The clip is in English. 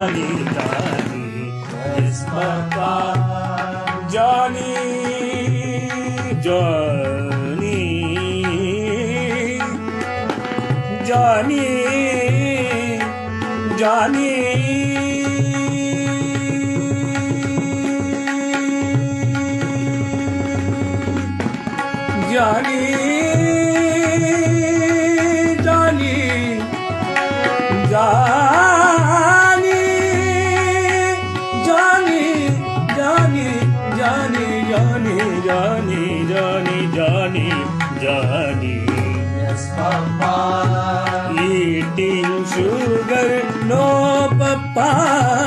Yes, Papa. Johnny, Johnny, Johnny, Johnny. Johnny, Johnny, Johnny, Johnny, Johnny, Johnny, Johnny, Johnny, Johnny, Johnny, Johnny. Yes, Papa. Eating sugar, no, Papa.